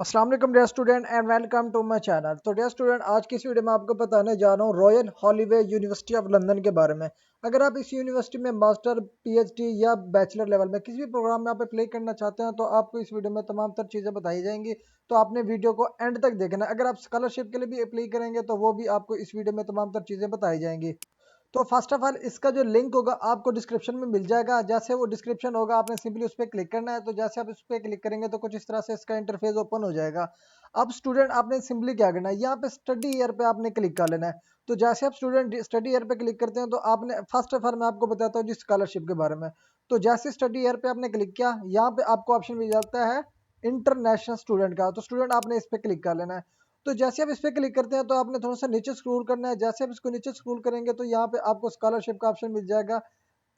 अस्सलाम वालेकुम dear student and welcome to my channel. तो डियर स्टूडेंट, आज की इस वीडियो में आपको बताने जा रहा हूँ royal Holloway University of London के बारे में। अगर आप इस यूनिवर्सिटी में मास्टर, पीएचडी या बैचलर लेवल में किसी भी प्रोग्राम में आप अप्लाई करना चाहते हैं तो आपको इस वीडियो में तमाम तर चीज़ें बताई जाएंगी। तो आपने वीडियो को एंड तक देखना है। अगर आप स्कॉलरशिप के लिए भी अप्लाई करेंगे तो वो भी आपको इस वीडियो में तमाम तर चीज़ें बताई जाएंगी। तो फर्स्ट ऑफ ऑल इसका जो लिंक होगा आपको डिस्क्रिप्शन में मिल जाएगा। जैसे वो डिस्क्रिप्शन होगा आपने सिंपली उस पर क्लिक करना है। तो जैसे आप उस पर क्लिक करेंगे तो कुछ इस तरह से इसका इंटरफेस ओपन हो जाएगा। अब स्टूडेंट आपने सिंपली क्या करना है, यहाँ पे स्टडी ईयर पे आपने क्लिक कर लेना है। तो जैसे आप स्टूडेंट स्टडी ईयर पे क्लिक करते हैं तो आपने फर्स्ट ऑफ ऑल मैं आपको बताता हूँ जी स्कॉलरशिप के बारे में। तो जैसे स्टडी ईयर पे आपने क्लिक किया, यहाँ पे आपको ऑप्शन मिल जाता है इंटरनेशनल स्टूडेंट का। तो स्टूडेंट आपने इस पे क्लिक कर लेना है। तो जैसे आप इस पे क्लिक करते हैं तो आपने थोड़ा सा नीचे स्क्रॉल करना है। जैसे आप इसको नीचे स्क्रॉल करेंगे तो यहाँ पे आपको स्कॉलरशिप का ऑप्शन मिल जाएगा।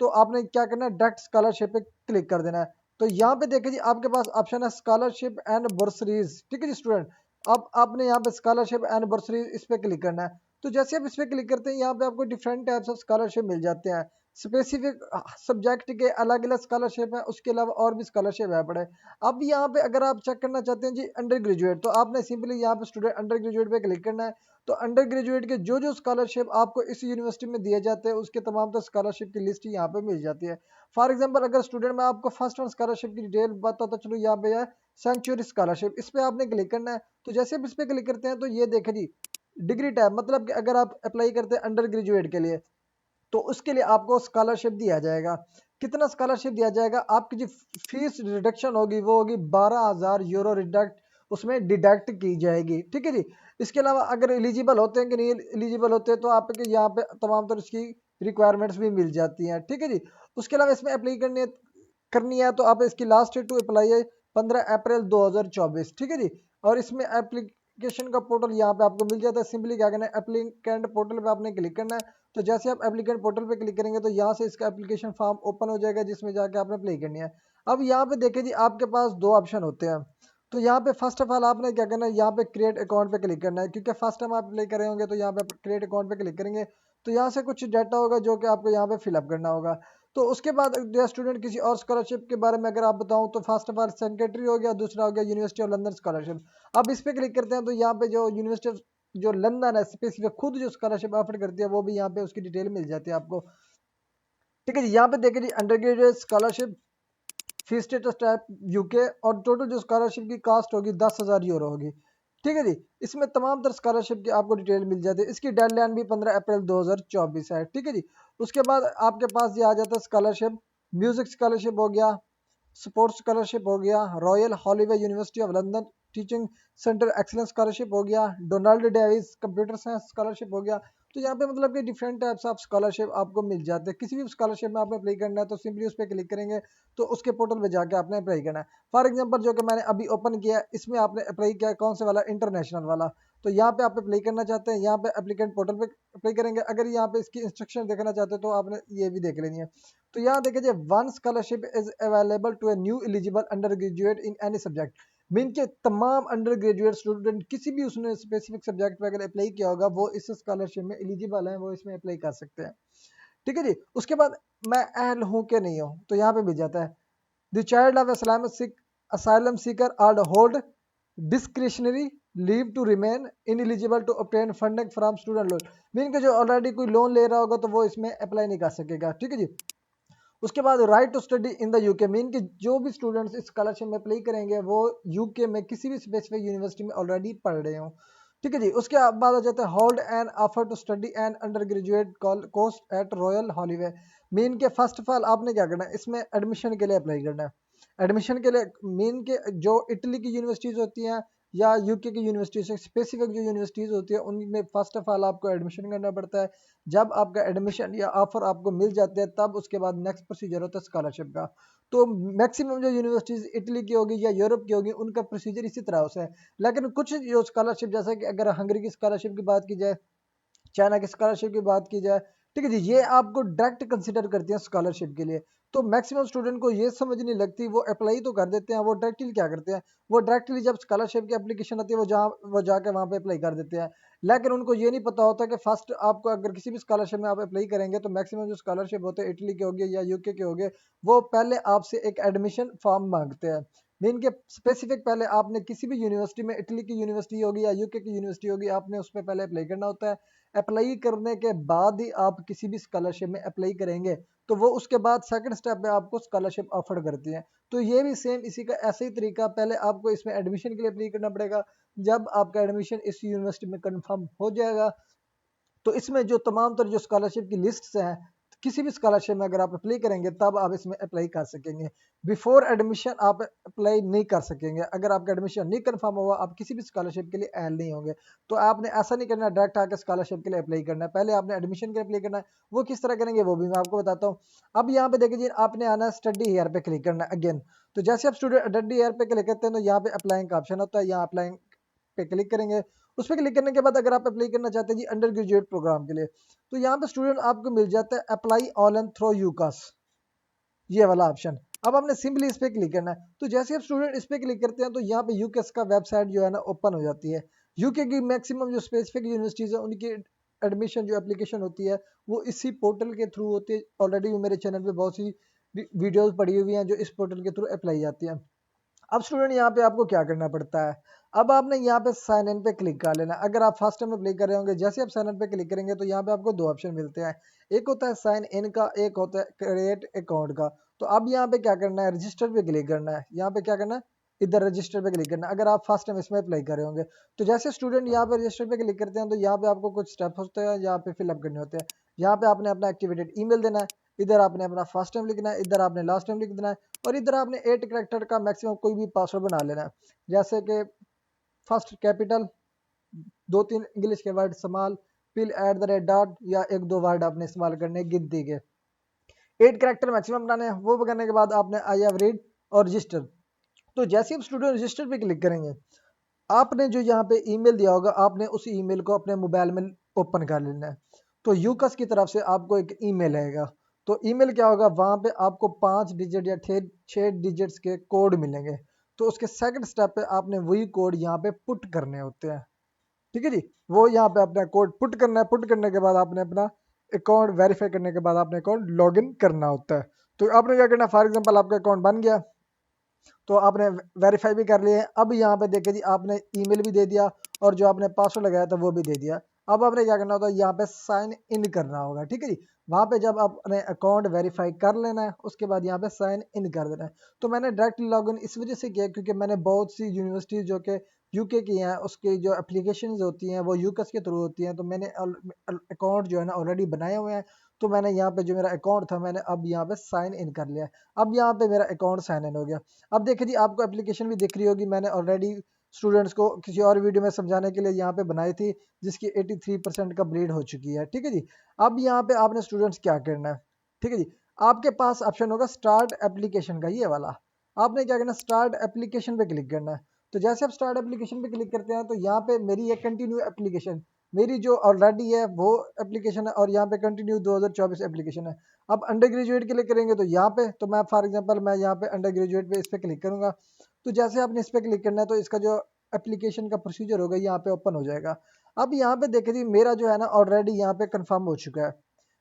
तो आपने क्या करना है, डायरेक्ट स्कॉलरशिप पे क्लिक कर देना है। तो यहाँ पे देखिए जी आपके पास ऑप्शन है स्कॉलरशिप एंड बर्सरीज। ठीक है जी स्टूडेंट, अब आपने यहाँ पे स्कॉलरशिप एंड बर्सरीज इस पे क्लिक करना है। तो जैसे आप इस पे क्लिक करते हैं यहाँ पे आपको डिफरेंट टाइप्स ऑफ स्कॉलरशिप मिल जाते हैं। स्पेसिफिक सब्जेक्ट के अलग अलग स्कॉलरशिप है, उसके अलावा और भी स्कॉलरशिप है पड़े। अब यहाँ पे अगर आप चेक करना चाहते हैं जी अंडर ग्रेजुएट, तो आपने सिंपली यहाँ पे स्टूडेंट अंडर ग्रेजुएट पे क्लिक करना है। तो अंडर ग्रेजुएट के जो जो स्कॉलरशिप आपको इस यूनिवर्सिटी में दिए जाते हैं उसके तमाम तो स्कॉलरशिप की लिस्ट यहाँ पे मिल जाती है। फॉर एग्जांपल अगर स्टूडेंट में आपको फर्स्ट वन स्कॉलरशिप की डिटेल बताता चलो, यहाँ पे है सेंचुरी स्कॉलरशिप, इस पे आपने क्लिक करना है। तो जैसे आप इस पे क्लिक करते हैं तो ये देखें जी डिग्री टैब, मतलब कि अगर आप अप्लाई करते हैं अंडर ग्रेजुएट के लिए तो उसके लिए आपको स्कॉलरशिप दिया जाएगा। कितना स्कॉलरशिप दिया जाएगा, आपकी जो फीस रिडक्शन होगी वो होगी 12,000 यूरो रिडक्ट, उसमें डिडक्ट की जाएगी। ठीक है जी। इसके अलावा अगर एलिजिबल होते हैं कि नहीं एलिजिबल होते हैं तो आपके यहाँ पे तमाम तरह उसकी रिक्वायरमेंट्स भी मिल जाती हैं। ठीक है जी। उसके अलावा इसमें अप्लाई करनी है तो आप इसकी लास्ट डेट टू अप्लाई है 15 अप्रैल 2024। ठीक है जी। और इसमें एप्लीकेशन का पोर्टल यहाँ पे आपको मिल जाता है। सिंपली क्या करना है, एप्लीकेंट पोर्टल पे आपने क्लिक करना है। तो जैसे आप एप्लीकेंट पोर्टल पे क्लिक करेंगे तो यहाँ से इसका एप्लीकेशन फॉर्म ओपन हो जाएगा जिसमें जाके आपने अप्लाई करनी है। अब यहाँ पे देखिए जी आपके पास दो ऑप्शन होते हैं। तो यहाँ पे फर्स्ट ऑफ ऑल आपने क्या करना है, यहाँ पे क्रिएट अकाउंट पे क्लिक करना है, क्योंकि फर्स्ट टाइम आप अप्लाई करे होंगे। तो यहाँ पे क्रिएट अकाउंट पे क्लिक करेंगे तो यहाँ से कुछ डाटा होगा जो कि आपको यहाँ पे फिलअप करना होगा। तो उसके बाद जो स्टूडेंट किसी और स्कॉलरशिप के बारे में अगर आप बताऊं तो फर्स्ट ऑफ ऑल सेक्रेटरी हो गया, दूसरा हो गया यूनिवर्सिटी ऑफ लंदन स्कॉलरशिप। अब इस पे क्लिक करते हैं तो यहाँ पे जो यूनिवर्सिटी जो लंदन है स्पेसिफिक खुद जो स्कॉलरशिप ऑफर करती है वो भी यहाँ पे उसकी डिटेल मिल जाती है आपको। ठीक है जी। यहाँ पे देखिए जी अंडर ग्रेजुएट स्कॉलरशिप, फी स्टेटस टाइप यूके, और टोटल जो स्कॉलरशिप की कास्ट होगी 10,000 यूरो होगी। ठीक है जी। इसमें तमाम तरह स्कॉलरशिप की आपको डिटेल मिल जाती है। इसकी डेडलाइन भी 15 अप्रैल 2024 है। ठीक है जी। उसके बाद आपके पास ये आ जाता है स्कॉलरशिप, म्यूजिक स्कॉलरशिप हो गया, स्पोर्ट्स स्कॉलरशिप हो गया, Royal Holloway University of London teaching centre excellence scholarship हो गया, Donald Davis computer science scholarship हो गया। तो यहाँ पे मतलब कि डिफरेंट टाइप्स ऑफ स्कॉलरशिप आपको मिल जाते हैं। किसी भी स्कॉलरशिप में आपने अप्लाई करना है तो सिंपली उस पर क्लिक करेंगे तो उसके पोर्टल पे जाके आपने अप्लाई करना है। फॉर एग्जांपल जो कि मैंने अभी ओपन किया है, इसमें आपने अप्लाई किया है कौन से वाला, इंटरनेशनल वाला। तो यहाँ पे आप अप्लाई करना चाहते हैं, यहाँ पे एप्लीकेंट पोर्टल पे अप्लाई करेंगे। अगर यहाँ पे इसकी इंस्ट्रक्शन देखना चाहते हैं तो आपने ये भी देख लेनी है। तो यहाँ देखिए one scholarship is available to a new eligible under graduate in any subject. Mean के तमाम अंडर ग्रेजुएट स्टूडेंट किसी भी उसने स्पेसिफिक सब्जेक्ट पे अगर अप्लाई किया होगा वो इस स्कॉलरशिप में एलिजिबल है, वो इसमें अप्लाई कर सकते हैं। ठीक है जी। उसके बाद मैं अहल हूँ कि नहीं हूँ तो यहाँ पे भी जाता है the child of asylum seeker are hold discretionary leave to remain ineligible to obtain funding from student loan। Mean के जो ऑलरेडी कोई लोन ले रहा होगा तो वो इसमें अप्लाई नहीं कर सकेगा। ठीक है जी। उसके बाद right to study in the UK, mean कि जो भी स्टूडेंट्स इस स्कॉलरशिप में अप्लाई करेंगे वो यूके में किसी भी स्पेसिफिक यूनिवर्सिटी में ऑलरेडी पढ़ रहे हो। ठीक है जी। उसके बाद आ जाता है hold and offer to study and under graduate course at Royal Holloway. Mean के फर्स्ट ऑफ ऑल आपने क्या करना है, इसमें एडमिशन के लिए अप्लाई करना है। एडमिशन के लिए मीन के जो इटली की यूनिवर्सिटीज़ होती हैं या यूके की यूनिवर्सिटी से स्पेसिफिक जो यूनिवर्सिटीज़ होती है उनमें फर्स्ट ऑफ ऑल आपको एडमिशन करना पड़ता है। जब आपका एडमिशन या ऑफर आपको मिल जाते हैं तब उसके बाद नेक्स्ट प्रोसीजर होता है स्कॉलरशिप का। तो मैक्सिमम जो यूनिवर्सिटीज़ इटली की होगी या यूरोप की होगी उनका प्रोसीजर इसी तरह से है। लेकिन कुछ जो स्कॉलरशिप, जैसे कि अगर हंगरी की स्कॉलरशिप की बात की जाए, चाइना की स्कॉलरशिप की बात की जाए, ठीक है जी, ये आपको डायरेक्ट कंसिडर करती हैं स्कॉलरशिप के लिए। तो मैक्सिमम स्टूडेंट को ये समझ नहीं लगती, वो अप्लाई तो कर देते हैं, वो डायरेक्टली क्या करते हैं, वो डायरेक्टली जब स्कॉलरशिप की एप्लीकेशन आती है वो जाके वहाँ पे अप्लाई कर देते हैं। लेकिन उनको ये नहीं पता होता कि फर्स्ट आपको अगर किसी भी स्कॉलरशिप में आप अप्लाई करेंगे तो मैक्सिमम जो स्कॉलरशिप होते हैं इटली के होंगे या यूके के होंगे, वो पहले आपसे एक एडमिशन फॉर्म मांगते हैं। मीन के स्पेसिफिक पहले आपने किसी भी यूनिवर्सिटी में, इटली की यूनिवर्सिटी होगी या यूके की यूनिवर्सिटी होगी, आपने उस पर पहले अप्लाई करना होता है। अप्लाई करने के बाद ही आप किसी भी स्कॉलरशिप में अप्लाई करेंगे तो वो उसके बाद सेकंड स्टेप पे आपको स्कॉलरशिप ऑफर करती है। तो ये भी सेम इसी का ऐसे ही तरीका, पहले आपको इसमें एडमिशन के लिए अप्लाई करना पड़ेगा। जब आपका एडमिशन इस यूनिवर्सिटी में कंफर्म हो जाएगा तो इसमें जो तमाम तरह जो स्कॉलरशिप की लिस्ट्स हैं, किसी भी स्कॉलरशिप में अगर आप अप्लाई करेंगे तब आप इसमें अप्लाई कर सकेंगे। बिफोर एडमिशन आप अप्लाई नहीं कर सकेंगे। अगर आपका एडमिशन नहीं कंफर्म हुआ आप किसी भी स्कॉलरशिप के लिए एल नहीं होंगे। तो आपने ऐसा नहीं करना डायरेक्ट आकर स्कॉलरशिप के लिए अप्लाई करना है, पहले आपने एडमिशन के लिए अप्लाई करना है। वो किस तरह करेंगे वो भी मैं आपको बताता हूँ। अब यहाँ पे देखिए जी, आपने आना है स्टडी हेयर पे क्लिक करना है अगेन। तो जैसे आप स्टूडेंट स्टडी हेयर पे क्लिक करते हैं तो यहाँ पे अप्लाइंग का ऑप्शन होता है, यहाँ अप्लाइंग पे क्लिक करेंगे। उस पर क्लिक करने के बाद अगर आप अप्लाई करना चाहते हैं जी अंडर ग्रेजुएट प्रोग्राम के लिए, तो यहाँ पे स्टूडेंट आपको मिल जाता है अप्लाई ऑल एंड थ्रो यूकास, ये वाला ऑप्शन। अब आपने सिंपली इस पे क्लिक करना है। तो जैसे आप स्टूडेंट इस पे क्लिक करते हैं तो यहाँ पे यूकेस का वेबसाइट जो है ना ओपन हो जाती है। यूके की मैक्सिमम जो स्पेसिफिक यूनिवर्सिटीज है उनकी एडमिशन जो एप्लीकेशन होती है वो इसी पोर्टल के थ्रू होती है। ऑलरेडी मेरे चैनल पे बहुत सी वीडियोस पड़ी हुई हैं जो इस पोर्टल के थ्रू अप्लाई जाती हैं। अब स्टूडेंट यहाँ पे आपको क्या करना पड़ता है, अब आपने यहाँ पे साइन इन पे क्लिक कर लेना। अगर आप फर्स्ट टाइम में क्लिक कर रहे होंगे, जैसे आप साइन इन पे क्लिक करेंगे तो यहाँ पे आपको दो ऑप्शन मिलते हैं। एक होता है साइन इन का, एक होता है क्रिएट अकाउंट का। तो अब यहाँ पे क्या करना है, रजिस्टर पे क्लिक करना है। यहाँ पे क्या करना है, इधर रजिस्टर पे क्लिक करना है अगर आप फर्स्ट टाइम इसमें अप्लाई कर रहे होंगे। तो जैसे स्टूडेंट यहाँ पे रजिस्टर पे क्लिक करते हैं तो यहाँ पे आपको कुछ स्टेप्स होते हैं यहाँ पे फिलअप करने होते हैं। यहाँ पे आपने अपना एक्टिवेटेड ईमेल देना है, इधर आपने अपना फर्स्ट टाइम लिखना है, इधर आपने लास्ट टाइम लिख देना है, और इधर आपने 8 कैरेक्टर का मैक्सिमम कोई भी पासवर्ड बना लेना है। जैसे कि फर्स्ट कैपिटल, दो तीन इंग्लिश के वर्ड इस्तेमाल, फिर एट द रेट डॉट, या एक दो वर्ड आपने इस्तेमाल करने गिनती के 8 कैरेक्टर मैक्सिमम बनाने हैं। वो करने के बाद आपने आई हैव रीड और रजिस्टर। तो जैसे आप स्टूडेंट रजिस्टर पे क्लिक करेंगे, आपने जो यहाँ पे ईमेल दिया होगा आपने उस ईमेल को अपने मोबाइल में ओपन कर लेना है। तो यूकस की तरफ से आपको एक ईमेल आएगा। तो ईमेल क्या होगा, वहाँ पे आपको 5 डिजिट या 6 डिजिट्स के कोड मिलेंगे। तो उसके सेकंड स्टेप पे आपने वही कोड यहाँ पे पुट करने होते हैं। ठीक है जी, वो यहाँ पे अपना कोड पुट करना है। पुट करने के बाद आपने अपना अकाउंट वेरीफाई करने के बाद आपने अकाउंट लॉगिन करना होता है। तो आपने क्या करना है, फॉर एग्जाम्पल आपका अकाउंट बन गया तो आपने वेरीफाई भी कर लिए। अब यहाँ पे देखिए जी, आपने ईमेल भी दे दिया और जो आपने पासवर्ड लगाया था वो भी दे दिया। अब आपने क्या करना होता है, यहाँ पे साइन इन करना होगा। ठीक है जी, वहाँ पे जब आपने अकाउंट वेरीफाई कर लेना है उसके बाद यहाँ पे साइन इन कर देना है। तो मैंने डायरेक्ट लॉगिन इस वजह से किया क्योंकि मैंने बहुत सी यूनिवर्सिटीज़ जो कि यूके की हैं उसकी जो एप्लीकेशन होती हैं वो यूकस के थ्रू होती हैं। तो मैंने अकाउंट जो है ना ऑलरेडी बनाए हुए हैं। तो मैंने यहाँ पे जो मेरा अकाउंट था मैंने अब यहाँ पे साइन इन कर लिया। अब यहाँ पे मेरा अकाउंट साइन इन हो गया। अब देखिए जी, आपको एप्लीकेशन भी दिख रही होगी, मैंने ऑलरेडी स्टूडेंट्स को किसी और वीडियो में समझाने के लिए यहाँ पे बनाई थी जिसकी 83% कंप्लीट हो चुकी है। ठीक है जी, अब यहाँ पे आपने स्टूडेंट्स क्या करना है, ठीक है जी, आपके पास ऑप्शन होगा स्टार्ट एप्लीकेशन का, ये वाला। आपने क्या करना है, स्टार्ट एप्लीकेशन पे क्लिक करना है। तो जैसे आप स्टार्ट एप्लीकेशन पे क्लिक करते हैं तो यहाँ पे मेरी एक कंटिन्यू एप्लीकेशन, मेरी जो ऑलरेडी है वो एप्लीकेशन है, और यहाँ पे कंटिन्यू 2024 एप्लीकेशन है। अब अंडर ग्रेजुएट के लिए करेंगे तो यहाँ पे, तो मैं फॉर एग्जांपल मैं यहाँ पे अंडर ग्रेजुएट पे इस पे क्लिक करूंगा। तो जैसे आपने इस पे क्लिक करना है तो इसका जो एप्लीकेशन का प्रोसीजर होगा यहाँ पे ओपन हो जाएगा। अब यहाँ पे देखिए जी, मेरा जो है ना ऑलरेडी यहाँ पे कंफर्म हो चुका है।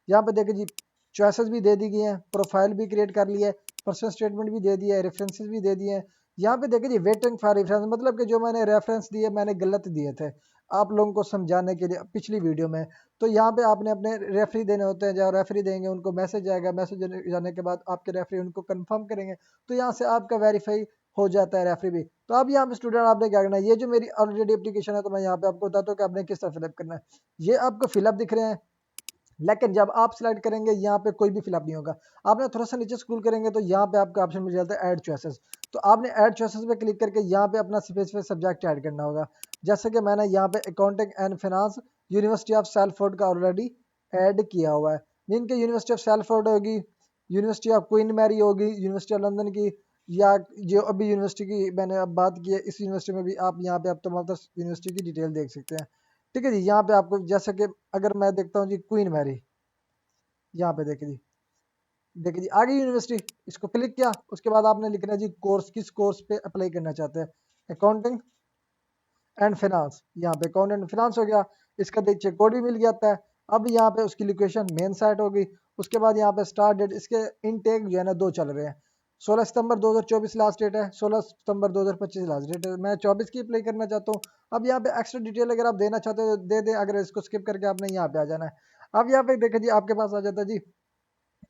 यहाँ पे देखिए जी, चॉइसेस भी दे दी गई हैं, प्रोफाइल भी क्रिएट कर लिया है, पर्सनल स्टेटमेंट भी दे दिया है, रेफरेंसेस भी दे दिए हैं। यहाँ पे देखिए जी, वेटिंग फॉर रेफरेंस, मतलब कि जो मैंने रेफरेंस दिए मैंने गलत दिए थे आप लोगों को समझाने के लिए पिछली वीडियो में। तो यहाँ पे आपने अपने रेफरी देने होते हैं, जहाँ रेफरी देंगे उनको मैसेज आएगा, मैसेज जाने के बाद आपके रेफरी उनको कंफर्म करेंगे। तो यहाँ से आपका वेरीफाई हो जाता है रेफरी भी। तो अब यहाँ पे स्टूडेंट आपने क्या करना है, ये जो मेरी ऑलरेडी एप्लीकेशन है तो मैं यहाँ पे आपको बताता हूँ कि आपने किस तरह फिलअप करना है। ये आपको फिलअप दिख रहे हैं, लेकिन जब आप सिलेक्ट करेंगे यहाँ पे कोई भी फिलअप नहीं होगा। आपने थोड़ा सा नीचे स्क्रॉल करेंगे तो यहाँ पे आपका ऑप्शन मिल जाता है ऐड चॉइसेस। तो आपने ऐड चॉइसेस पे क्लिक करके यहाँ पे अपना स्पेसिफिक सब्जेक्ट ऐड करना होगा। जैसे कि मैंने यहाँ पे accounting and finance university of Salford का ऑलरेडी ऐड किया हुआ है। मीन के यूनिवर्सिटी ऑफ सैलफोर्ड होगी, यूनिवर्सिटी ऑफ क्वीन मैरी होगी, यूनिवर्सिटी ऑफ लंदन की, या जो अभी यूनिवर्सिटी की मैंने अब बात की है इस यूनिवर्सिटी में भी आप यहाँ पे अब तमाम यूनिवर्सिटी की डिटेल देख सकते हैं। ठीक है जी, यहाँ पे आपको जैसे कि अगर मैं देखता हूँ जी क्वीन मैरी, यहाँ पे देखिए जी आ गई यूनिवर्सिटी। इसको क्लिक किया, उसके बाद आपने लिखना है जी कोर्स, किस कोर्स पे अप्लाई करना चाहते हैं। अकाउंटिंग एंड फाइनेंस, यहाँ पे अकाउंट एंड फाइनेंस हो गया। इसका देखिए कोड भी मिल जाता है। अब यहाँ पे उसकी लोकेशन मेन साइट होगी। उसके बाद यहाँ पे स्टार्ट डेट, इसके इनटेक जो है ना 2 चल रहे हैं, 16 सितंबर 2024 लास्ट डेट है, 16 सितंबर 2025 लास्ट डेट है। मैं 24 की अप्लाई करना चाहता हूँ। अब यहाँ पे एक्स्ट्रा डिटेल अगर आप देना चाहते हो तो दे दें, अगर इसको स्किप करके आपने यहाँ पे आ जाना है। अब यहाँ पे देखिए जी, आपके पास आ जाता है जी,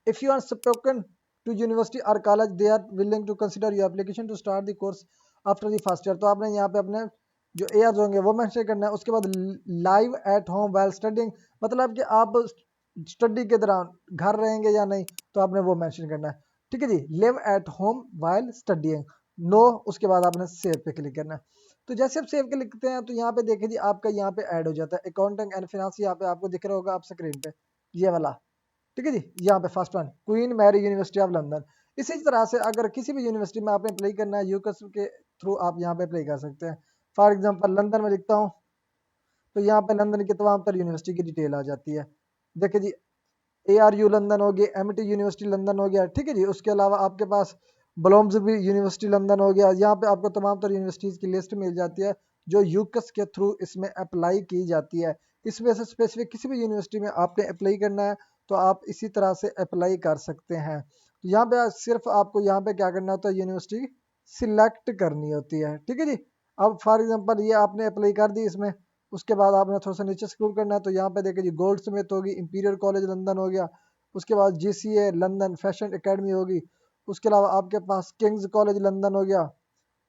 if you are spoken to university और college, they are willing to consider your application to start the course after the first year. तो आपने यहाँ पे अपने जो एयर्स होंगे वो मेंशन करना है। उसके बाद live at home while studying, मतलब कि आप स्टडी के दौरान घर रहेंगे या नहीं, तो आपने वो मेंशन करना है। ठीक है जी, live at home while studying, no, उसके बाद आपने सेव पे क्लिक करना है। तो जैसे आप सेव के लिखते हैं तो यहाँ पे देखिए जी, आपका यहाँ पे ऐड हो जाता है अकाउंटिंग एंड फिनांस। यहाँ पे आपको दिख रहा होगा आप स्क्रीन पे, ये वाला। ठीक है जी, यहाँ पे first one Queen Mary University of London. इसी तरह से अगर किसी भी यूनिवर्सिटी में आपने अप्लाई करना है यूकस के थ्रू, आप यहाँ पे अप्लाई कर सकते हैं। फॉर एग्जांपल लंदन में लिखता हूँ, तो यहाँ पे लंदन की तमाम तर यूनिवर्सिटी की डिटेल आ जाती है। देखिए जी, ARU लंदन हो गया, MIT यूनिवर्सिटी लंदन हो गया। ठीक है जी, उसके अलावा आपके पास ब्लोम्सबी यूनिवर्सिटी लंदन हो गया। यहाँ पे आपको तमाम तर यूनिवर्सिटीज़ की लिस्ट मिल जाती है जो यूकस के थ्रू इसमें अप्लाई की जाती है। इसमें से स्पेसिफिक किसी भी यूनिवर्सिटी में आपने अप्लाई करना है तो आप इसी तरह से अप्लाई कर सकते हैं। तो यहाँ पे सिर्फ आपको यहाँ पे क्या करना होता है, यूनिवर्सिटी सिलेक्ट करनी होती है। ठीक है जी, अब फॉर एग्जांपल ये आपने अप्लाई कर दी इसमें, उसके बाद आपने थोड़ा सा नीचे स्क्रॉल करना है, तो यहाँ पे देखिए जी, गोल्ड स्मिथ होगी, इंपीरियल कॉलेज लंदन हो गया। उसके बाद GCA लंदन फैशन एकेडमी होगी। उसके अलावा आपके पास किंग्स कॉलेज लंदन हो गया।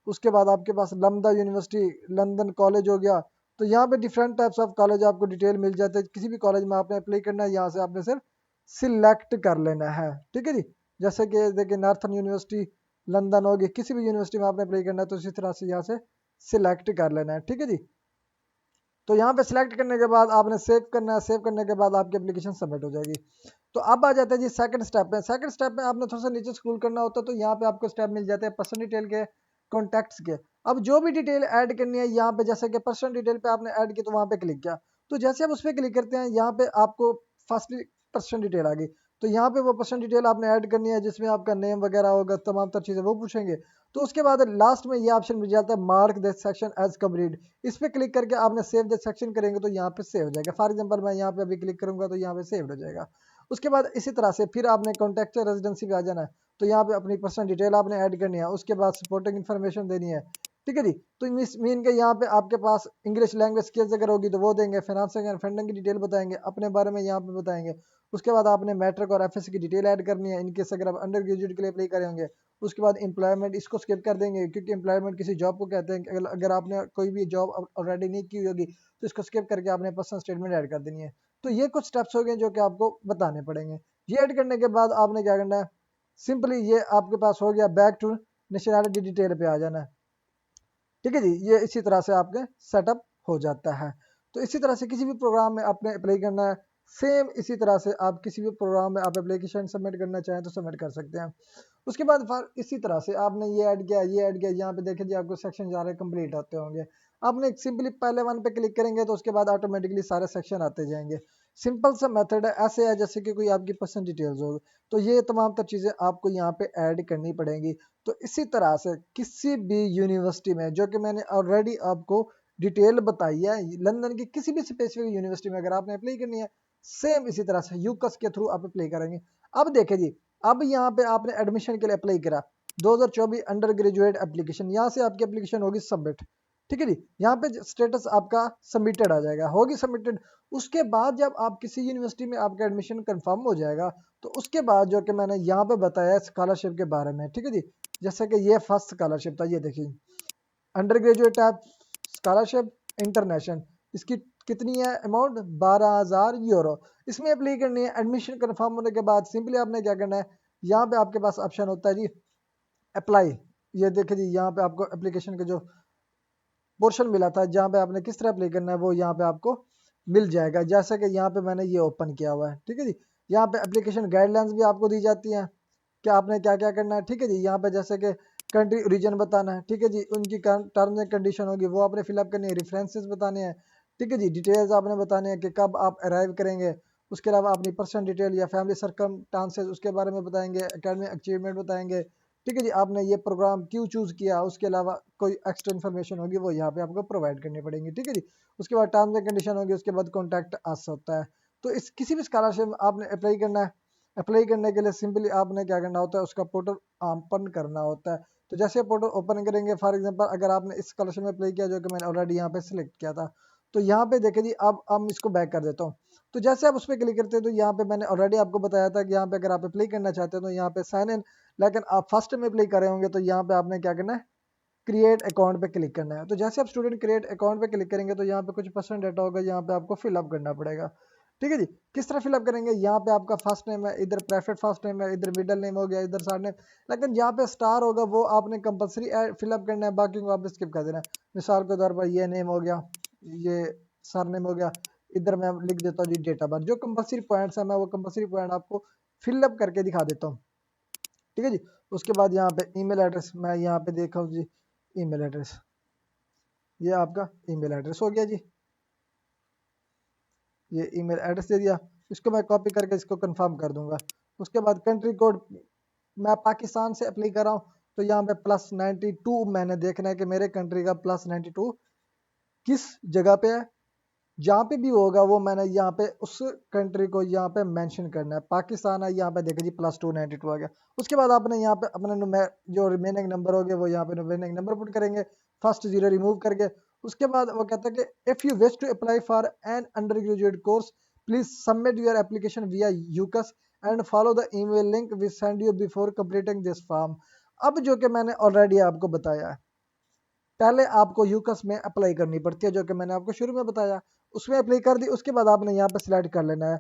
उसके बाद आपके पास लम्बा यूनिवर्सिटी लंदन कॉलेज हो गया। तो यहाँ पे डिफरेंट टाइप्स ऑफ कॉलेज आपको डिटेल मिल जाते हैं। किसी भी कॉलेज में आपने अप्लाई करना है, यहाँ से आपने सिर्फ सिलेक्ट कर लेना है। ठीक है जी, जैसे कि देखिए नॉर्थन यूनिवर्सिटी लंदन होगी, किसी भी यूनिवर्सिटी में आपने अप्लाई करना है तो इसी तरह से यहाँ से सिलेक्ट कर लेना है। ठीक है जी, तो यहाँ पे सिलेक्ट करने के बाद आपने सेव करना है। सेव करने के बाद आपकी एप्लीकेशन सबमिट हो जाएगी। तो अब आ जाता है जी सेकंड स्टेप में। सेकंड स्टेप में आपने थोड़ा सा नीचे स्क्रॉल करना होता है, तो यहाँ पे आपको स्टेप मिल जाते हैं पर्सनल डिटेल के, कॉन्टैक्ट्स के। अब जो भी डिटेल ऐड करनी है यहाँ पे, जैसे कि पर्सनल डिटेल पे आपने ऐड की तो वहाँ पे क्लिक किया, तो जैसे आप उस पर क्लिक करते हैं यहाँ पे आपको फर्स्टली पर्सनल डिटेल आ गई। तो यहाँ पे वो पर्सनल डिटेल आपने ऐड करनी है जिसमें आपका नेम वगैरह होगा, तमाम तर चीज़ें वो पूछेंगे। तो उसके बाद लास्ट में ये ऑप्शन मिल जाता है mark this section as complete. इस पर क्लिक करके आपने सेव दिस सेक्शन करेंगे तो यहाँ पे सेव हो जाएगा। फॉर एग्जांपल मैं यहाँ पे अभी क्लिक करूंगा तो यहाँ पे सेव हो जाएगा। उसके बाद इसी तरह से फिर आपने कॉन्टैक्ट रेजिडेंसी पे आ जाना है। तो यहाँ पे अपनी पर्सनल डिटेल आपने ऐड करनी है, उसके बाद सपोर्टिंग इन्फॉर्मेशन देनी है। ठीक है जी, तो मीन के यहाँ पे आपके पास इंग्लिश लैंग्वेज स्किल्स अगर होगी तो वो देंगे, फाइनेंसिंग एंड फंडिंग की डिटेल बताएंगे, अपने बारे में यहाँ पे बताएंगे। उसके बाद आपने मैट्रिक और FSC की डिटेल ऐड करनी है, इनकेस अगर आप अंडर ग्रेजुएट के लिए अप्लाई करे होंगे। उसके बाद एम्प्लॉयमेंट, इसको स्किप कर देंगे क्योंकि एम्प्लॉयमेंट किसी जॉब को कहते हैं। अगर आपने कोई भी जॉब ऑलरेडी नहीं की होगी तो इसको स्किप करके आपने पर्सनल स्टेटमेंट ऐड कर देनी है। तो ये कुछ स्टेप्स हो गए जो कि आपको बताने पड़ेंगे। ये ऐड करने के बाद आपने क्या करना है, सिंपली ये आपके पास हो गया, बैक टू नेशनैलिटी डिटेल पे आ जाना है। ठीक है जी, ये इसी तरह से आपके सेटअप हो जाता है। तो इसी तरह से किसी भी प्रोग्राम में आपने अप्लाई करना है, सेम इसी तरह से आप किसी भी प्रोग्राम में आप एप्लीकेशन सबमिट करना चाहें तो सबमिट कर सकते हैं। उसके बाद फिर इसी तरह से आपने ये ऐड किया, ये ऐड किया, यहाँ पे देखें जी आपको सेक्शन जा रहे कंप्लीट होते होंगे। आपने सिंपली पहले वन पे क्लिक करेंगे तो उसके बाद ऑटोमेटिकली सारे सेक्शन आते जाएंगे। सिंपल सा मेथड है, ऐसे है जैसे कि कोई आपकी पर्सनल डिटेल्स हो। तो ये तमाम तर चीज़ें आपको यहाँ पे ऐड करनी पड़ेंगी। तो इसी तरह से किसी भी यूनिवर्सिटी में, जो कि मैंने ऑलरेडी आपको डिटेल बताई है, लंदन की किसी भी स्पेसिफिक यूनिवर्सिटी में अगर आपने अप्लाई करनी है, सेम इसी तरह से यूकस के थ्रू आप अप्लाई करेंगे। अब देखें जी, अब यहाँ पे आपने एडमिशन के लिए अप्लाई करा 2024 अंडर ग्रेजुएट एप्लीकेशन, यहाँ से आपकी एप्लीकेशन होगी सबमिट। ठीक है जी, यहाँ पे स्टेटस आपका सबमिटेड आ जाएगा, होगी सबमिटेड। उसके बाद जब आप किसी यूनिवर्सिटी में आपका एडमिशन कंफर्म हो जाएगा, तो उसके बाद जो कि मैंने यहाँ पे बताया स्कॉलरशिप के बारे में। ठीक है जी, जैसे कि ये फर्स्ट स्कॉलरशिप था, ये देखिए under graduate app scholarship international, इसकी कितनी है अमाउंट, 12,000 यूरो। इसमें अप्लाई करनी है। एडमिशन कंफर्म होने के बाद सिंपली आपने क्या करना है, यहाँ पे आपके पास ऑप्शन होता है जी अप्लाई। ये देखिए जी, यहाँ पे आपको एप्लीकेशन के जो पोर्शन मिला था जहाँ पे आपने किस तरह अप्लाई करना है वो यहाँ पे आपको मिल जाएगा। जैसे कि यहाँ पे मैंने ये ओपन किया हुआ है। ठीक है जी, यहाँ पे एप्लीकेशन गाइडलाइंस भी आपको दी जाती हैं कि आपने क्या क्या करना है। ठीक है जी, यहाँ पे जैसे कि कंट्री ओरिजिन बताना है। ठीक है जी, उनकी टर्म्स एंड कंडीशन होगी वो आपने फिलअप करनी है, रेफरेंसेस बताने हैं। ठीक है जी, डिटेल्स आपने बताने हैं कि कब आप अराइव करेंगे। उसके अलावा अपनी पर्सनल डिटेल या फैमिली सर्कमस्टांसेस उसके बारे में बताएंगे, एकेडमिक अचीवमेंट बताएंगे। ठीक है जी, आपने ये प्रोग्राम क्यों चूज़ किया, उसके अलावा कोई एक्स्ट्रा इन्फॉर्मेशन होगी वो यहाँ पे आपको प्रोवाइड करनी पड़ेगी। ठीक है जी, उसके बाद टर्म्स एंड कंडीशन होगी, उसके बाद कॉन्टैक्ट अस होता है। तो इस किसी भी स्कॉलरशिप में आपने अप्लाई करना है, अप्लाई करने के लिए सिंपली आपने क्या करना होता है, उसका पोर्टल ओपन करना होता है। तो जैसे पोर्टल ओपन करेंगे, फॉर एग्जांपल अगर आपने इस स्कॉलरशिप में अप्लाई किया जो कि मैंने ऑलरेडी यहाँ पे सिलेक्ट किया था, तो यहाँ पे देखिए जी, अब हम इसको बैक कर देता हूँ। तो जैसे आप उस पर क्लिक करते हैं तो यहाँ पे मैंने ऑलरेडी आपको बताया था कि यहाँ पे अगर आप अप्लाई करना चाहते हैं तो यहाँ पे साइन इन, लेकिन आप फर्स्ट में अप्लाई कर रहे होंगे तो यहाँ पे आपने क्या करना है, क्रिएट अकाउंट पे क्लिक करना है। तो जैसे आप स्टूडेंट क्रिएट अकाउंट पे क्लिक करेंगे तो यहाँ पे कुछ पर्सनल डाटा होगा, यहाँ पे आपको फिलअप करना पड़ेगा। ठीक है जी, किस तरह फिलअप करेंगे, यहाँ पे आपका फर्स्ट नेम है, इधर प्रेफर्ड फर्स्ट नेम है, इधर मिडिल नेम हो गया, इधर सर नेम, लेकिन यहाँ पे स्टार होगा वो आपने कंपलसरी फिलअप करना है, बाकी को आप स्किप कर देना है। मिसाल के तौर पर ये नेम हो गया, ये सर नेम हो गया, इधर मैं लिख देता हूँ जी डेट ऑफ बर्थ। जो कंपलसरी पॉइंट्स है मैं वो कंपलसरी पॉइंट आपको फिलअप करके दिखा देता हूँ। ठीक है जी, उसके बाद यहाँ पे ईमेल एड्रेस मैं यहाँ पे देखा हूँ जी, ईमेल एड्रेस, ये आपका ईमेल एड्रेस हो गया जी, ये ईमेल एड्रेस दे दिया। इसको मैं कॉपी करके इसको कंफर्म कर दूंगा। उसके बाद कंट्री कोड मैं पाकिस्तान से अप्लाई कर रहा हूँ, तो यहाँ पे +92 मैंने देखना है कि मेरे कंट्री का +92 किस जगह पे है। जहाँ पे भी होगा वो मैंने यहाँ पे उस कंट्री को यहाँ पे मेंशन करना है। पाकिस्तान है, यहाँ पे देखिए जी +292 आ गया। उसके बाद आपने यहाँ पे अपने जो रिमेनिंग नंबर हो गए वो यहाँ पे रिमेनिंग नंबर पुट करेंगे, फर्स्ट जीरो रिमूव करके। उसके बाद वो कहता है कि if you wish to apply for an under graduate course please submit your application via UCAS and follow the email link we send you before completing this form. अब जो कि मैंने ऑलरेडी आपको बताया है, पहले आपको यूकस में अप्लाई करनी पड़ती है जो कि मैंने आपको शुरू में बताया। उसमें अप्लाई कर दी, उसके बाद आपने यहाँ पे सिलेक्ट कर लेना है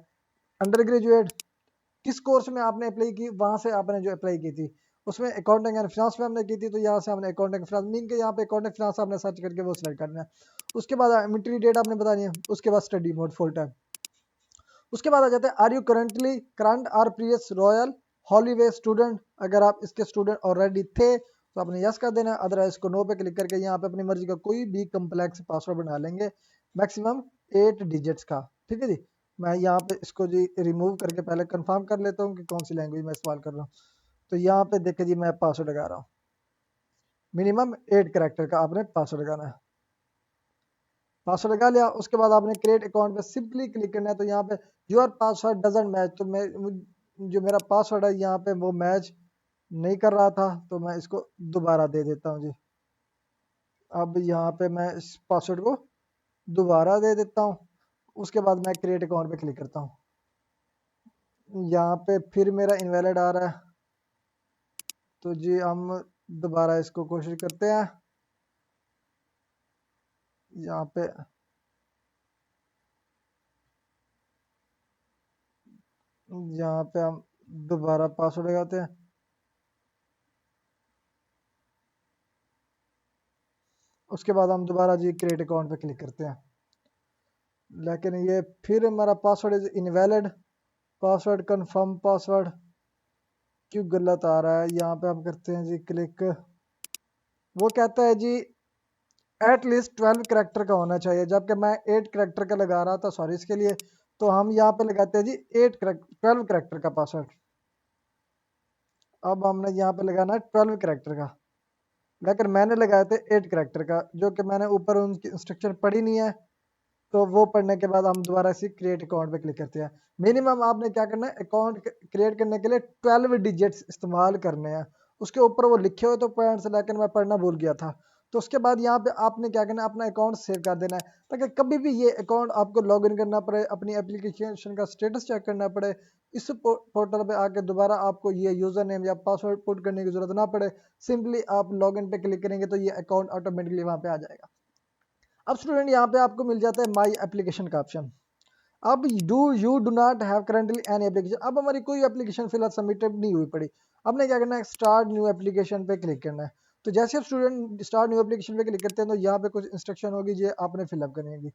अंडर ग्रेजुएट, किस कोर्स में आपने अप्लाई की, वहां से आपने जो अप्लाई की थी उसमें अकाउंटिंग एंड फाइनेंस में हमने की थी, तो यहाँ से हमने अकाउंटिंग फाइनेंस मीन के यहाँ पे अकाउंटिंग फाइनेंस आपने सर्च करके वो सिलेक्ट करना है। उसके बाद एंट्री डेट आपने बतानी है, उसके बाद स्टडी मोड फुल टाइम। उसके बाद आ जाते हैं are you currently current or previous Royal Holloway student. अगर आप इसके स्टूडेंट ऑलरेडी थे तो आपने यस कर देना, अदरवाइज को नो पे क्लिक करके यहाँ पे अपनी मर्जी का कोई भी कम्प्लेक्स पासवर्ड बना लेंगे, मैक्सिमम 8 डिजिट्स का। ठीक है जी, मैं यहाँ पे इसको जी रिमूव करके पहले कंफर्म कर लेता हूँ कि कौन सी लैंग्वेज में इस्तेमाल कर रहा हूँ। तो यहाँ पे देखिए जी मैं पासवर्ड लगा रहा हूँ, मिनिमम 8 कैरेक्टर का आपने पासवर्ड लगाना है। पासवर्ड लगा लिया, उसके बाद आपने क्रिएट अकाउंट पे सिंपली क्लिक करना है। तो यहाँ पे योर पासवर्ड डजंट मैच, तो मैं जो मेरा पासवर्ड है यहाँ पे वो मैच नहीं कर रहा था, तो मैं इसको दोबारा दे देता हूँ जी। अब यहाँ पे मैं इस पासवर्ड को दोबारा दे देता हूँ। उसके बाद मैं क्रिएट अकाउंट पे क्लिक करता हूँ, यहाँ पे फिर मेरा इनवैलिड आ रहा है, तो जी हम दोबारा इसको कोशिश करते हैं। यहाँ पे हम दोबारा पासवर्ड लगाते हैं। उसके बाद हम दोबारा जी क्रिएट अकाउंट पे क्लिक करते हैं, लेकिन ये फिर हमारा password is invalid, password confirm password क्यों गलत आ रहा है। यहाँ पे हम करते हैं जी क्लिक, वो कहता है जी एटलीस्ट 12 करेक्टर का होना चाहिए, जबकि मैं 8 करेक्टर का लगा रहा था, सॉरी इसके लिए। तो हम यहाँ पे लगाते हैं जी 12 करेक्टर का पासवर्ड। अब हमने यहाँ पे लगाना है 12 करेक्टर का, लेकिन मैंने लगाए थे 8 करेक्टर का, जो कि मैंने ऊपर उनकी इंस्ट्रक्शन पढ़ी नहीं है। तो वो पढ़ने के बाद हम दोबारा से क्रिएट अकाउंट पे क्लिक करते हैं। मिनिमम आपने क्या करना है, अकाउंट क्रिएट करने के लिए 12 डिजिट्स इस्तेमाल करने हैं। उसके ऊपर वो लिखे हुए तो पॉइंट्स, लेकिन मैं पढ़ना भूल गया था। तो उसके बाद यहाँ पे आपने क्या करना है, अपना अकाउंट सेव कर देना है, ताकि कभी भी ये अकाउंट आपको लॉग इन करना पड़े, अपनी एप्लीकेशन का स्टेटस चेक करना पड़े, इस पोर्टल पे आके दोबारा आपको ये यूजर नेम या पासवर्ड पुट करने की जरूरत ना पड़े। सिंपली आप लॉग इन पे क्लिक करेंगे तो ये अकाउंट ऑटोमेटिकली वहाँ पे आ जाएगा। अब स्टूडेंट यहाँ पे आपको मिल जाता है माई एप्लीकेशन का ऑप्शन। अब do not have currently any application, अब हमारी कोई एप्लीकेशन फिलहाल सबमिटेड नहीं हुई पड़ी। आपने क्या करना है, स्टार्ट न्यू एप्लीकेशन पे क्लिक करना है। तो जैसे आप स्टूडेंट स्टार्ट न्यू एप्लीकेशन पे क्लिक करते हैं तो यहाँ पे कुछ इंस्ट्रक्शन होगी जो आपने फिलअप करनी होगी।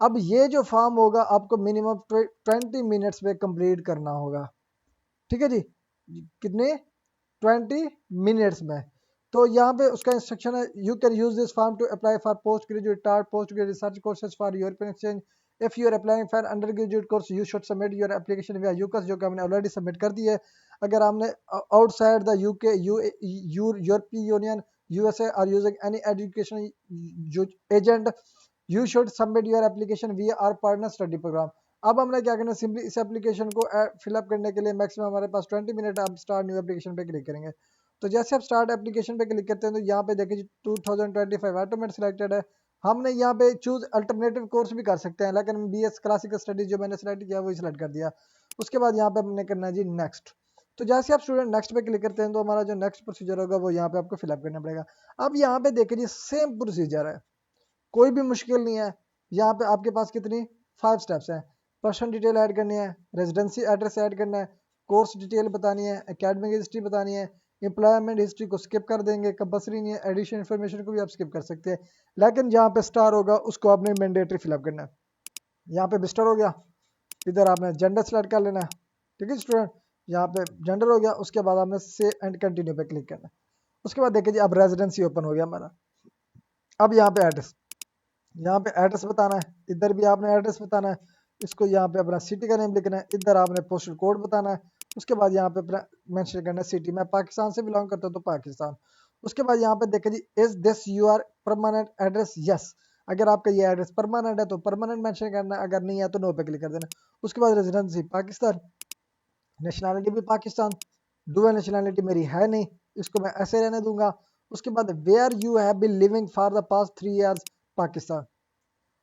अब ये जो फॉर्म होगा आपको मिनिमम 20 मिनट्स में कंप्लीट करना होगा। ठीक है जी, कितने 20 मिनट्स में। तो यहाँ पे उसका इंस्ट्रक्शन है, you can use this form to apply for post graduate taught post graduate research courses for European exchange. If you are applying for under graduate course you should submit your application via UCAS, जो कि हमने already submit कर दी है। अगर हमने outside the UK European Union USA or using any education agent you should submit your application via our partner study program. अब हमने क्या करना है, सिंपली इस एप्लीकेशन को फिलअप करने के लिए मैक्सिमम हमारे पास 20 मिनट, आप स्टार्ट न्यू एप्लीकेशन पे क्लिक करेंगे। तो जैसे आप स्टार्ट एप्लीकेशन पे क्लिक करते हैं तो यहाँ पे देखिए जी 2025 ऑटोमेटिक सिलेक्टेड है। हमने यहाँ पे चूज अल्टरनेटिव कोर्स भी कर सकते हैं, लेकिन BS क्लासिकल स्टडीज जो मैंने सेलेक्ट किया वही सिलेक्ट कर दिया। उसके बाद यहाँ पे हमने करना है जी नेक्स्ट। तो जैसे आप स्टूडेंट नेक्स्ट पे क्लिक करते हैं तो हमारा जो नेक्स्ट प्रोसीजर होगा वो यहाँ पे आपको फिलअप करना पड़ेगा। अब यहाँ पे देखिए जी सेम प्रोसीजर है, कोई भी मुश्किल नहीं है। यहाँ पे आपके पास कितनी 5 स्टेप्स हैं। पर्सन डिटेल ऐड करनी है, रेजिडेंसी एड्रेस ऐड करना है, कोर्स डिटेल बतानी है, एकेडमिक हिस्ट्री बतानी है, एम्प्लॉयमेंट हिस्ट्री को स्किप कर देंगे, कंपल्सरी नहीं है, एडिशन इन्फॉर्मेशन को भी आप स्किप कर सकते हैं। लेकिन जहाँ पे स्टार होगा उसको आपने मैंडेटरी फिलअप करना है। यहाँ पे बिस्टर हो गया, इधर आपने जेंडर सेलेक्ट कर लेना है। ठीक है स्टूडेंट, यहाँ पे जेंडर हो गया, उसके बाद आपने से एंड कंटिन्यू पे क्लिक करना है। उसके बाद देखिए जी अब रेजिडेंसी ओपन हो गया हमारा। अब यहाँ पे एड्रेस, यहाँ पे एड्रेस बताना है, इधर भी आपने एड्रेस बताना है। इसको यहाँ पे अपना सिटी का नेम लिखना है, इधर आपने पोस्टल कोड बताना है। उसके बाद यहाँ पे अपना मेंशन करना है सिटी, मैं पाकिस्तान से बिलोंग करता हूँ तो पाकिस्तान। उसके बाद यहाँ पे देखिए जी is this your permanent address, yes. अगर आपका ये एड्रेस परमानेंट है तो परमानेंट मेंशन करना है, अगर नहीं है तो नो पे क्लिक कर देना। उसके बाद रेजिडेंसी पाकिस्तान, नेशनैलिटी भी पाकिस्तान, डुअल नेशनैलिटी मेरी है नहीं, इसको मैं ऐसे रहने दूंगा। उसके बाद where you have been living for the past 3 years, Pakistan.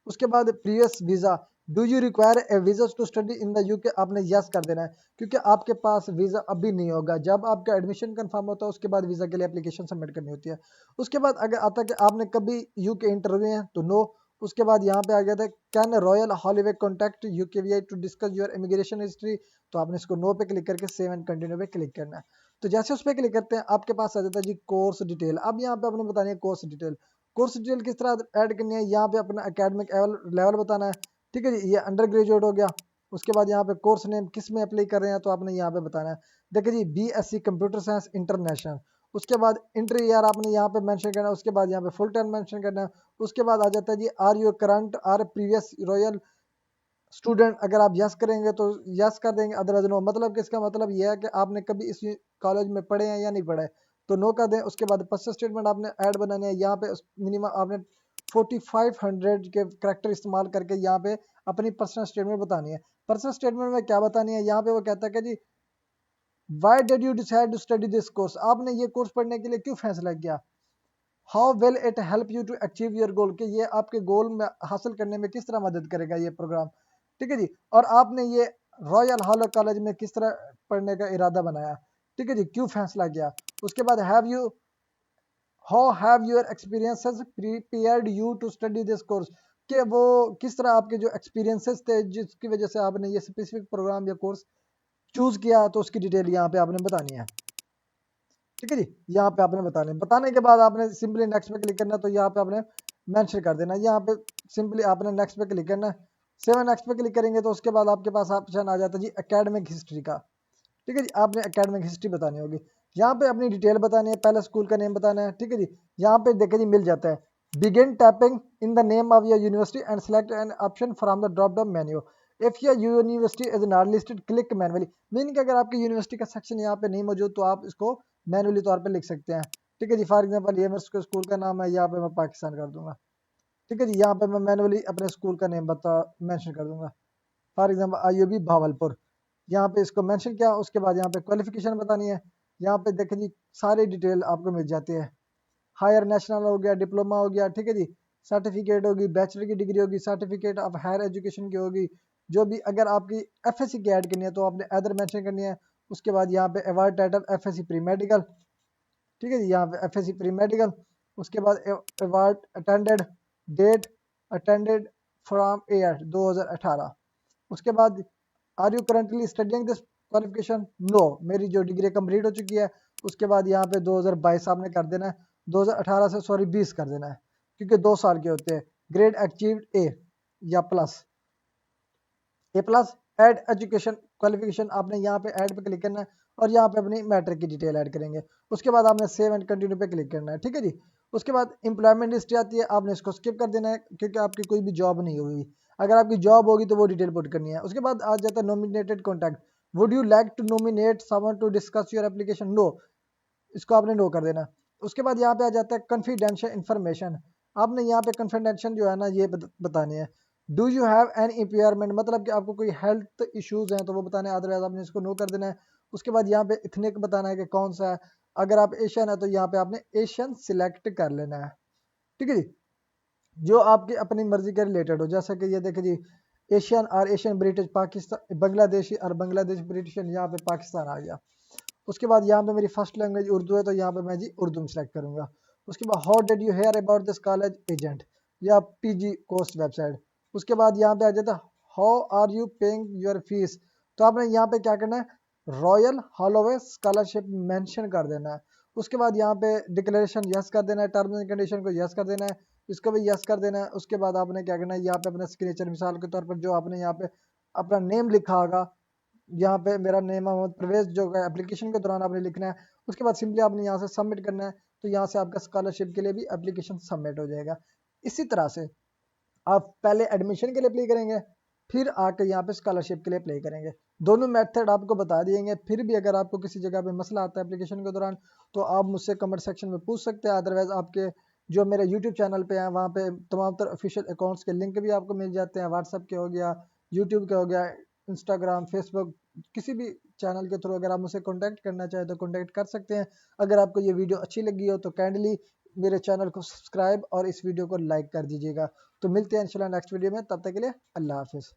उसके बाद previous visa, do you require a visa to study in the UK, आपने यस कर देना है, क्योंकि आपके पास वीजा अभी नहीं होगा। जब आपका एडमिशन कंफर्म होता है उसके बाद वीजा के लिए एप्लीकेशन सबमिट करनी होती है। उसके बाद अगर आता है कि आपने कभी यूके इंटरव्यू है तो नो। उसके बाद यहाँ पे आ गया था can Royal Holloway contact UKVI to discuss your immigration history, तो आपने इसको नो पे क्लिक करके सेव एंड कंटिन्यू पे क्लिक करना है। तो जैसे उस पर क्लिक करते हैं आपके पास आ जाता है जी कोर्स डिटेल। अब यहाँ पे आपने बतानी है कोर्स डिटेल। कोर्स डिटेल किस तरह ऐड करनी है, यहाँ पे अपना एकेडमिक लेवल बताना है। ठीक है जी, ये अंडर ग्रेजुएट हो गया। उसके बाद यहाँ पे कोर्स नेम किस में अप्लाई कर रहे हैं तो आपने यहाँ पे बताना है। देखिए जी BSc कंप्यूटर साइंस इंटरनेशनल। उसके बाद इंटर ईयर आपने यहाँ पे मेंशन करना है। उसके बाद यहाँ पे फुल टाइम मेंशन करना है। उसके बाद आ जाता है जी are you current or previous Royal student, अगर आप यस करेंगे तो यस कर देंगे, अदरवाइज नो। मतलब कि इसका मतलब ये है कि आपने कभी इस कॉलेज में पढ़े हैं या नहीं पढ़े, तो नो कर दें। उसके बाद पर्सनल स्टेटमेंट आपने ऐड बनाने हैं। यहाँ पे मिनिमम आपने 4500 के करेक्टर इस्तेमाल करके यहाँ पे अपनी पर्सनल स्टेटमेंट बतानी है। पर्सनल स्टेटमेंट में क्या बतानी है, यहाँ पे वो कहता है कि जी why did you decide to study this course, आपने ये कोर्स पढ़ने के लिए क्यों फैसला किया। How will it help you to achieve your goal, कि ये आपके गोल में हासिल करने में किस तरह मदद करेगा ये प्रोग्राम। ठीक है जी, और आपने ये रॉयल हॉलो कॉलेज में किस तरह पढ़ने का इरादा बनाया। ठीक है जी, क्यों फैसला किया। उसके बाद have you how have your experiences prepared you to study this course, कि वो किस तरह आपके जो एक्सपीरियंसेस थे जिसकी वजह से आपने ये स्पेसिफिक प्रोग्राम या कोर्स चूज किया, तो उसकी डिटेल यहाँ पे आपने बतानी है। ठीक है जी, यहाँ पे आपने बताने बताने के बाद आपने सिंपली नेक्स्ट पे क्लिक करना, तो यहाँ पे आपने मेंशन कर देना। यहाँ पे सिंपली आपने नेक्स्ट पे क्लिक करना है। सेवन नेक्स्ट पे क्लिक करेंगे तो उसके बाद आपके पास ऑप्शन आ जाता है जी एकेडमिक हिस्ट्री का। ठीक है जी, आपने एकेडमिक हिस्ट्री बतानी होगी। यहाँ पे अपनी डिटेल बतानी है, पहले स्कूल का नेम बताना है। ठीक है जी, यहाँ पे देखिए जी मिल जाता है begin tapping in the name of your university and select an option from the drop down menu. If your university is not listed click manually, meaning कि अगर आपकी यूनिवर्सिटी का सेक्शन यहाँ पे नहीं मौजूद तो आप इसको मैनुअली तौर पे लिख सकते हैं। ठीक है जी, फॉर एग्जांपल ये मेरे स्कूल का नाम है, यहाँ पे मैं पाकिस्तान कर दूंगा। ठीक है जी, यहाँ पे मैं मैनुअली अपने स्कूल का नेम मेंशन कर दूंगा, फॉर एग्जांपल IUB भावलपुर। यहाँ पे इसको मेंशन किया। उसके बाद यहाँ पे क्वालिफिकेशन बतानी है। यहाँ पे देखें जी सारी डिटेल आपको मिल जाती है। हायर नेशनल हो गया, डिप्लोमा हो गया। ठीक है जी, सर्टिफिकेट होगी, बैचलर की डिग्री होगी, सर्टिफिकेट ऑफ हायर एजुकेशन की होगी, जो भी। अगर आपकी FSC की ऐड करनी है तो आपने अदर मेंशन करनी है। उसके बाद यहाँ पे award title FSC pre medical. ठीक है जी, यहाँ पे FSC प्री मेडिकल। उसके बाद award attended, date attended from year 2018। उसके बाद are you currently studying this qualification, no, मेरी जो डिग्री कंप्लीट हो चुकी है। उसके बाद यहाँ पे 2022 आपने कर देना है, 2018 से सॉरी 20 कर देना है, क्योंकि 2 साल के होते हैं। ग्रेड अचीव्ड A या plus, A+ add education qualification, आपने यहाँ पे ऐड पे क्लिक करना है और यहाँ पे अपनी मैट्रिक की डिटेल ऐड करेंगे। उसके बाद आपने सेव एंड कंटिन्यू पे क्लिक करना है। ठीक है जी, उसके बाद इंप्लॉयमेंट हिस्ट्री आती है, आपने इसको स्किप कर देना है क्योंकि आपकी कोई भी जॉब नहीं हुई। अगर आपकी जॉब होगी तो वो डिटेल पुट करनी है। उसके बाद आ जाता है nominated contact, would you like to nominate someone to discuss your application, no, इसको आपने नो कर देना। उसके बाद यहाँ पे आ जाता है कॉन्फिडेंशियल इन्फॉर्मेशन, आपने यहाँ पे कॉन्फिडेंशियल जो है ना ये बतानी है। Do you have an impairment, मतलब कि आपको कोई हेल्थ इश्यूज हैं तो वो बताने, अदरवाइज आपने इसको नो कर देना है। उसके बाद यहाँ पे इथनिक बताना है कि कौन सा है। अगर आप एशियन है तो यहाँ पे आपने एशियन सिलेक्ट कर लेना है। ठीक है जी, जो आपकी अपनी मर्जी के रिलेटेड हो, जैसा कि ये देखे जी, एशियन और एशियन ब्रिटिश पाकिस्तान बांग्लादेशी और बांग्लादेश ब्रिटिश, यहाँ पे पाकिस्तान आ गया। उसके बाद यहाँ पे मेरी फर्स्ट लैंग्वेज उर्दू है तो यहाँ पे मैं जी उर्दू में सेलेक्ट करूंगा। उसके बाद how did you hear about this college agent या पीजी कोर्स वेबसाइट। उसके बाद यहाँ पे आ जाता है how are you paying your fees, तो आपने यहाँ पे क्या करना है, रॉयल हॉलोवे स्कॉलरशिप मेंशन कर देना है। उसके बाद यहाँ पे डिक्लेरेशन यस कर देना है, टर्म्स एंड कंडीशन को यस कर देना है, इसको भी यस कर देना है। उसके बाद आपने क्या करना है, यहाँ पे अपना सिग्नेचर मिसाल के तौर पर जो आपने यहाँ पे अपना नेम लिखा होगा, यहाँ पे मेरा नेम मोहम्मद परवेज जो है एप्लीकेशन के दौरान आपने लिखना है। उसके बाद सिंपली आपने यहाँ से सबमिट करना है, तो यहाँ से आपका स्कॉलरशिप के लिए भी एप्लीकेशन सबमिट हो जाएगा। इसी तरह से आप पहले एडमिशन के लिए अप्लाई करेंगे, फिर आके यहाँ पे स्कॉलरशिप के लिए अप्लाई करेंगे। दोनों मेथड आपको बता दिएंगे। फिर भी अगर आपको किसी जगह पे मसला आता है एप्लीकेशन के दौरान, तो आप मुझसे कमेंट सेक्शन में पूछ सकते हैं। अदरवाइज आपके जो मेरे यूट्यूब चैनल पे हैं वहाँ पे तमाम तरह ऑफिशियल अकाउंट्स के लिंक भी आपको मिल जाते हैं, व्हाट्सएप के हो गया, यूट्यूब के हो गया, इंस्टाग्राम, फेसबुक, किसी भी चैनल के थ्रू अगर आप मुझसे कॉन्टैक्ट करना चाहें तो कॉन्टैक्ट कर सकते हैं। अगर आपको ये वीडियो अच्छी लगी हो तो काइंडली मेरे चैनल को सब्सक्राइब और इस वीडियो को लाइक कर दीजिएगा। तो मिलते हैं इंशाल्लाह नेक्स्ट वीडियो में, तब तक के लिए अल्लाह हाफिज़।